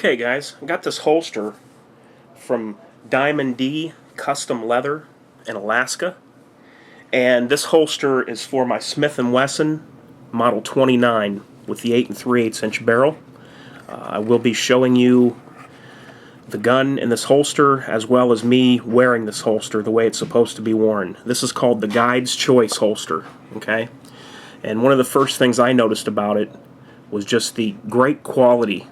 Okay guys, I got this holster from Diamond D Custom Leather in Alaska, and this holster is for my Smith & Wesson Model 29 with the 8 3/8 inch barrel. I will be showing you the gun in this holster as well as me wearing this holster the way it's supposed to be worn. This is called the Guide's Choice holster, okay? And one of the first things I noticed about it was just the great quality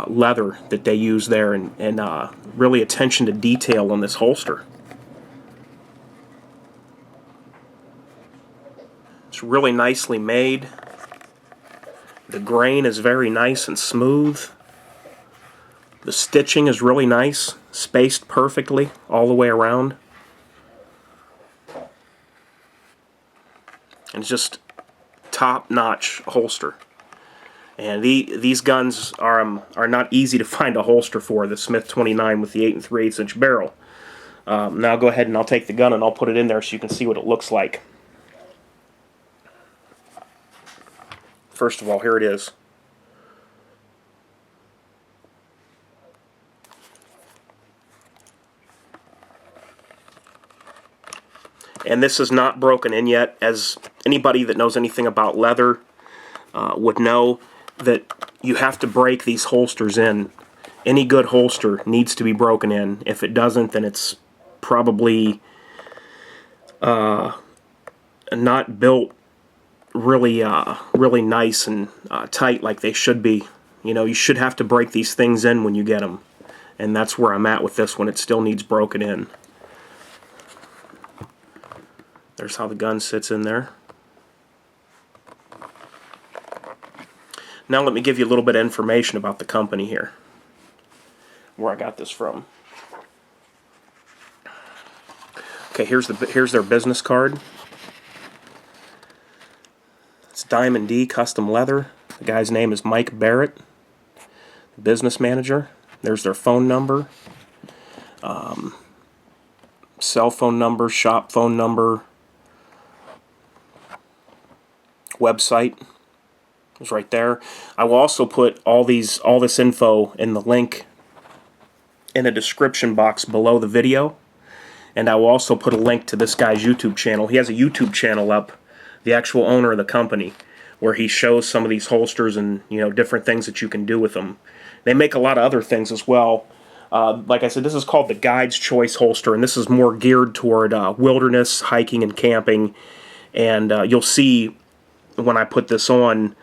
leather that they use there, and really attention to detail on this holster. It's really nicely made. The grain is very nice and smooth. The stitching is really nice, spaced perfectly all the way around. And it's just top-notch holster. And these guns are not easy to find a holster for, the Smith 29 with the 8 3/8 inch barrel. Now I'll go ahead and I'll take the gun and I'll put it in there so you can see what it looks like. First of all, here it is. And this is not broken in yet, as anybody that knows anything about leather would know that you have to break these holsters in. Any good holster needs to be broken in. If it doesn't, then it's probably not built really nice and tight like they should be. You know, you should have to break these things in when you get them. And that's where I'm at with this one. It still needs broken in. There's how the gun sits in there. Now let me give you a little bit of information about the company here, where I got this from. Okay, here's their business card. It's Diamond D Custom Leather. The guy's name is Mike Barrett, the business manager. There's their phone number, cell phone number, shop phone number, website. It's right there. I will also put all this info in the link in the description box below the video, and I will also put a link to this guy's YouTube channel. He has a YouTube channel up, the actual owner of the company, where he shows some of these holsters and different things that you can do with them. They make a lot of other things as well. Like I said, this is called the Guide's Choice holster, and this is more geared toward wilderness, hiking, and camping. And you'll see when I put this on,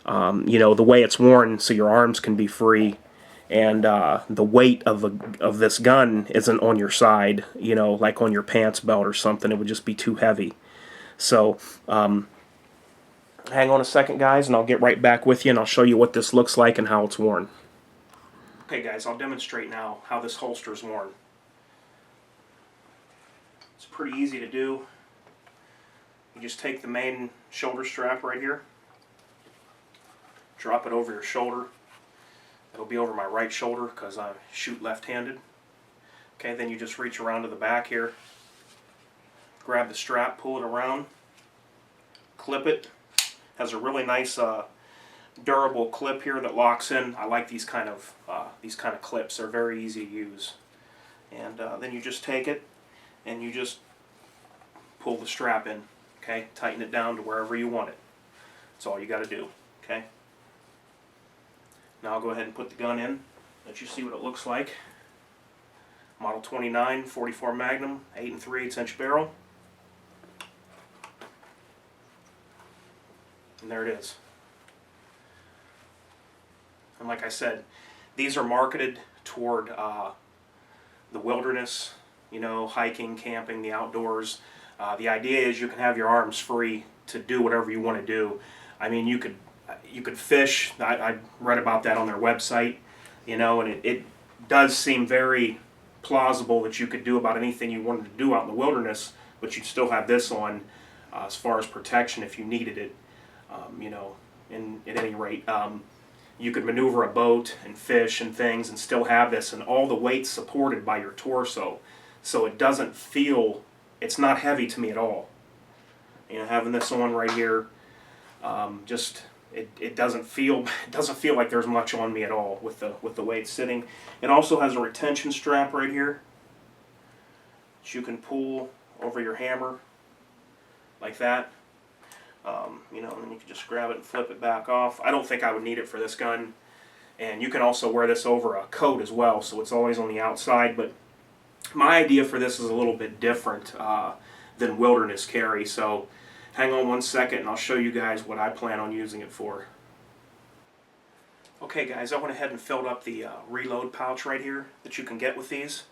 the way it's worn so your arms can be free, and the weight of this gun isn't on your side, like on your pants belt or something. It would just be too heavy. So hang on a second, guys, and I'll get right back with you and I'll show you what this looks like and how it's worn. Okay guys, I'll demonstrate now how this holster is worn. It's pretty easy to do. You just take the main shoulder strap right here, drop it over your shoulder. It'll be over my right shoulder because I shoot left-handed. Okay, then you just reach around to the back here, grab the strap, pull it around, clip it. Has a really nice durable clip here that locks in. I like these kind of clips. They're very easy to use. And then you just take it and you just pull the strap in. Okay, tighten it down to wherever you want it. That's all you got to do. Okay. Now I'll go ahead and put the gun in. Let you see what it looks like. Model 29, 44 Magnum, 8 3/8 inch barrel. And there it is. And like I said, these are marketed toward the wilderness, hiking, camping, the outdoors. The idea is you can have your arms free to do whatever you want to do. I mean, you could fish. I read about that on their website, and it does seem very plausible that you could do about anything you wanted to do out in the wilderness, but you'd still have this on as far as protection if you needed it. At any rate, you could maneuver a boat and fish and things and still have this, and all the weight's supported by your torso, so it doesn't feel, it's not heavy to me at all. Having this on right here, just it doesn't feel like there's much on me at all with the way it's sitting. It also has a retention strap right here that you can pull over your hammer like that. You know, and then you can just grab it and flip it back off. I don't think I would need it for this gun. And you can also wear this over a coat as well, so it's always on the outside. But my idea for this is a little bit different than wilderness carry. So hang on one second and I'll show you guys what I plan on using it for. Okay guys, I went ahead and filled up the reload pouch right here that you can get with these.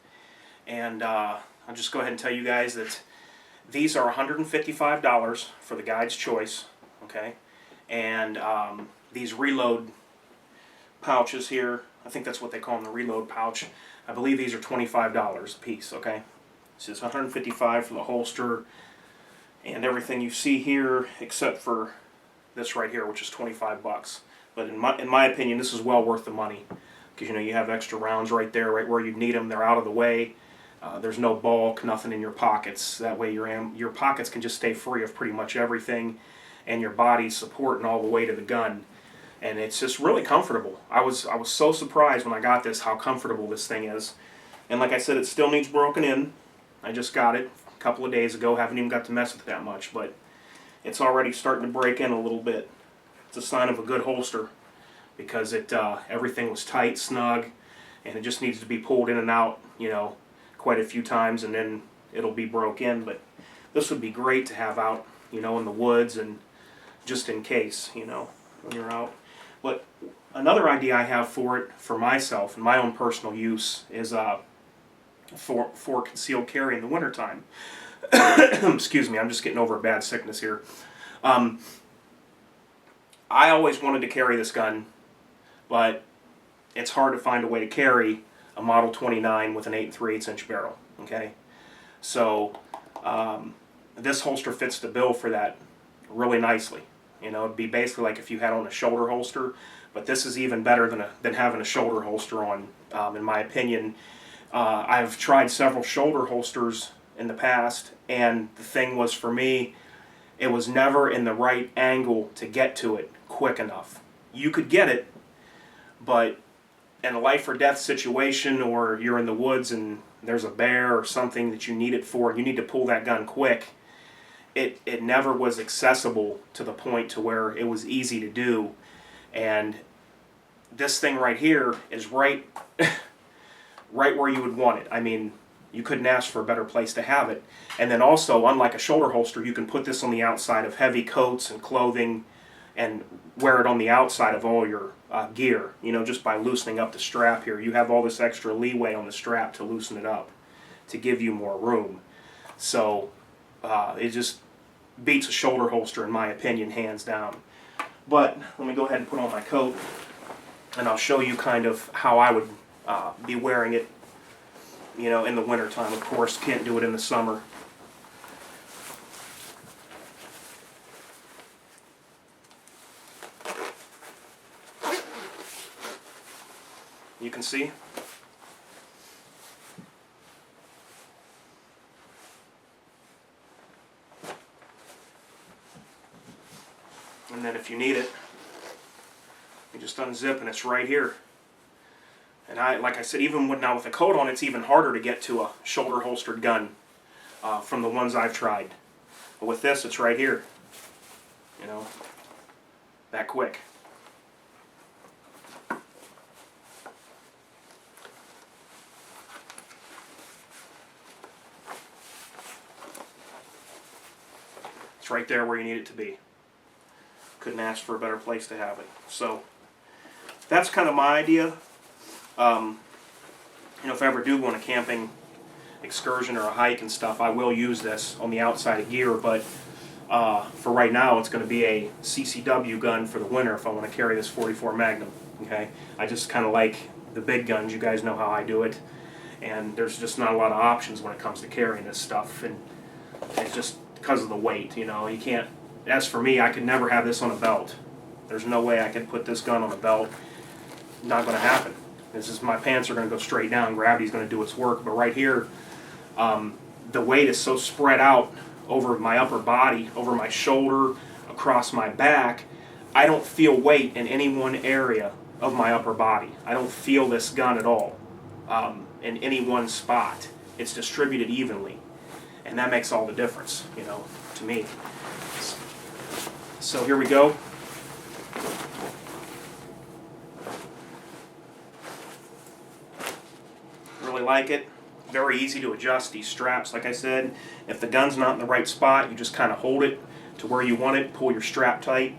And I'll just go ahead and tell you guys that these are $155 for the Guide's Choice. Okay, and these reload pouches here, I think that's what they call them, the reload pouch. I believe these are $25 a piece. Okay, this is $155 for the holster and everything you see here, except for this right here, which is 25 bucks. But in my opinion, this is well worth the money because, you know, you have extra rounds right there, right where you need them. They're out of the way. There's no bulk, nothing in your pockets. That way your pockets can just stay free of pretty much everything, and your body's supporting all the weight of the gun. And it's just really comfortable. I was so surprised when I got this how comfortable this thing is. And like I said, it still needs broken in. I just got it a couple of days ago. Haven't even got to mess with it that much, but it's already starting to break in a little bit. It's a sign of a good holster because everything was tight, snug, and it just needs to be pulled in and out, you know, quite a few times, and then it'll be broke in. But this would be great to have out, you know, in the woods and just in case, you know, when you're out. But another idea I have for it, for myself and my own personal use, is for concealed carry in the wintertime. Excuse me, I'm just getting over a bad sickness here. I always wanted to carry this gun, but it's hard to find a way to carry a Model 29 with an 8 3/8 inch barrel. Okay, so this holster fits the bill for that really nicely. You know, it'd be basically like if you had on a shoulder holster, but this is even better than having a shoulder holster on, in my opinion. I've tried several shoulder holsters in the past, and the thing was, for me, it was never in the right angle to get to it quick enough. You could get it, but in a life or death situation, or you're in the woods and there's a bear or something that you need it for, you need to pull that gun quick, it never was accessible to the point to where it was easy to do. And this thing right here is right where you would want it. I mean, you couldn't ask for a better place to have it. And then also, unlike a shoulder holster, you can put this on the outside of heavy coats and clothing and wear it on the outside of all your gear, you know, just by loosening up the strap here. You have all this extra leeway on the strap to loosen it up, to give you more room. So it just beats a shoulder holster, in my opinion, hands down. But let me go ahead and put on my coat, and I'll show you kind of how I would be wearing it, you know, in the wintertime. Of course, can't do it in the summer. You can see. And then if you need it, you just unzip and it's right here. And like I said, even now with a coat on, it's even harder to get to a shoulder holstered gun from the ones I've tried. But with this, it's right here. You know, that quick. It's right there where you need it to be. Couldn't ask for a better place to have it. So that's kind of my idea. You know, if I ever do go on a camping excursion or a hike and stuff, I will use this on the outside of gear. But for right now, it's going to be a CCW gun for the winter if I want to carry this 44 Magnum. Okay, I just kind of like the big guns. You guys know how I do it, and there's just not a lot of options when it comes to carrying this stuff, and it's just because of the weight. You know, you can't. As for me, I could never have this on a belt. There's no way I could put this gun on a belt. Not going to happen. This is, my pants are going to go straight down. Gravity's going to do its work. But right here, the weight is so spread out over my upper body, over my shoulder, across my back. I don't feel weight in any one area of my upper body. I don't feel this gun at all in any one spot. It's distributed evenly, and that makes all the difference, you know, to me. So here we go. Really like it. Very easy to adjust these straps. Like I said, if the gun's not in the right spot, you just kind of hold it to where you want it, pull your strap tight.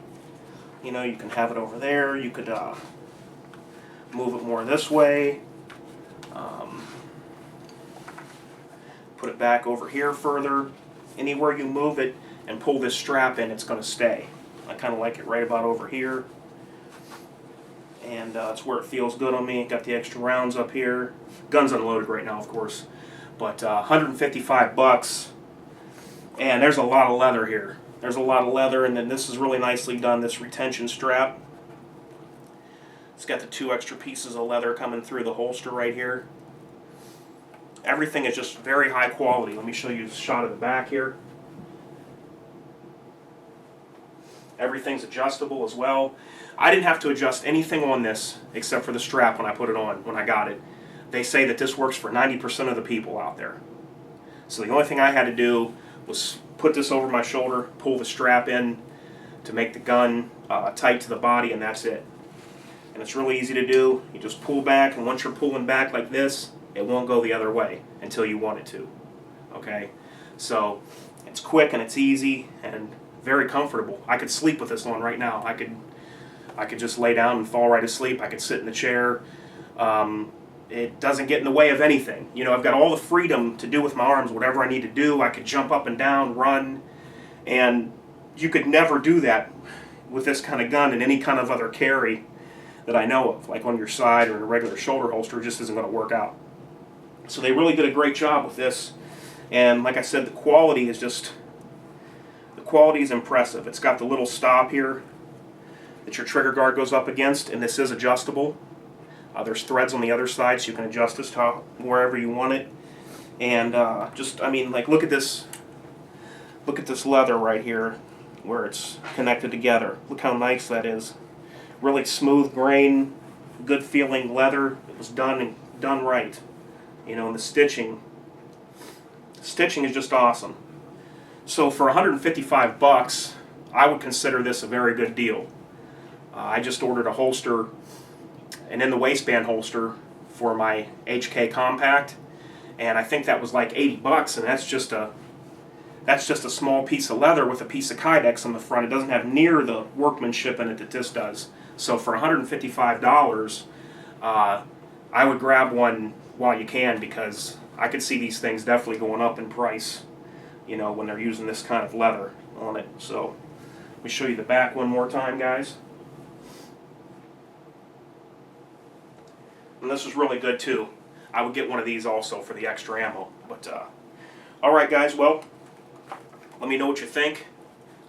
You know, you can have it over there. You could move it more this way. Put it back over here further. Anywhere you move it and pull this strap in, it's going to stay. I kind of like it right about over here. And it's where it feels good on me. Got the extra rounds up here. Gun's unloaded right now, of course. But 155 bucks. And there's a lot of leather here. There's a lot of leather, and then this is really nicely done, this retention strap. It's got the 2 extra pieces of leather coming through the holster right here. Everything is just very high quality. Let me show you a shot of the back here. Everything's adjustable as well. I didn't have to adjust anything on this except for the strap when I put it on, when I got it. They say that this works for 90% of the people out there. So the only thing I had to do was put this over my shoulder, pull the strap in to make the gun tight to the body, and that's it. And it's really easy to do. You just pull back, and once you're pulling back like this, it won't go the other way until you want it to. Okay? So it's quick and it's easy and very comfortable. I could sleep with this on right now. I could just lay down and fall right asleep. I could sit in the chair. It doesn't get in the way of anything. You know, I've got all the freedom to do with my arms whatever I need to do. I could jump up and down, run, and you could never do that with this kind of gun in any kind of other carry that I know of, like on your side or in a regular shoulder holster. It just isn't going to work out. So they really did a great job with this, and like I said, the quality is impressive. It's got the little stop here that your trigger guard goes up against, and this is adjustable. There's threads on the other side, so you can adjust this to wherever you want it. And I mean, like, look at this leather right here, where it's connected together. Look how nice that is. Really smooth grain, good feeling leather. It was done right. You know, and the stitching is just awesome. So for 155 bucks, I would consider this a very good deal. I just ordered a holster, an in the waistband holster for my HK Compact, and I think that was like 80 bucks, and that's just a small piece of leather with a piece of Kydex on the front. It doesn't have near the workmanship in it that this does. So for $155, I would grab one while you can, because I could see these things definitely going up in price, you know, when they're using this kind of leather on it. So let me show you the back one more time, guys. And this is really good too. I would get one of these also for the extra ammo. But alright guys, well, let me know what you think.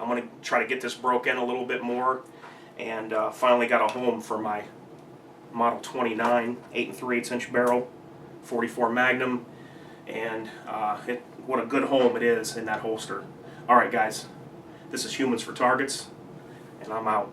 I'm going to try to get this broke in a little bit more, and finally got a home for my Model 29 8 3/8 inch barrel 44 Magnum, and what a good home it is in that holster. Alright guys, this is Humans for Targets, and I'm out.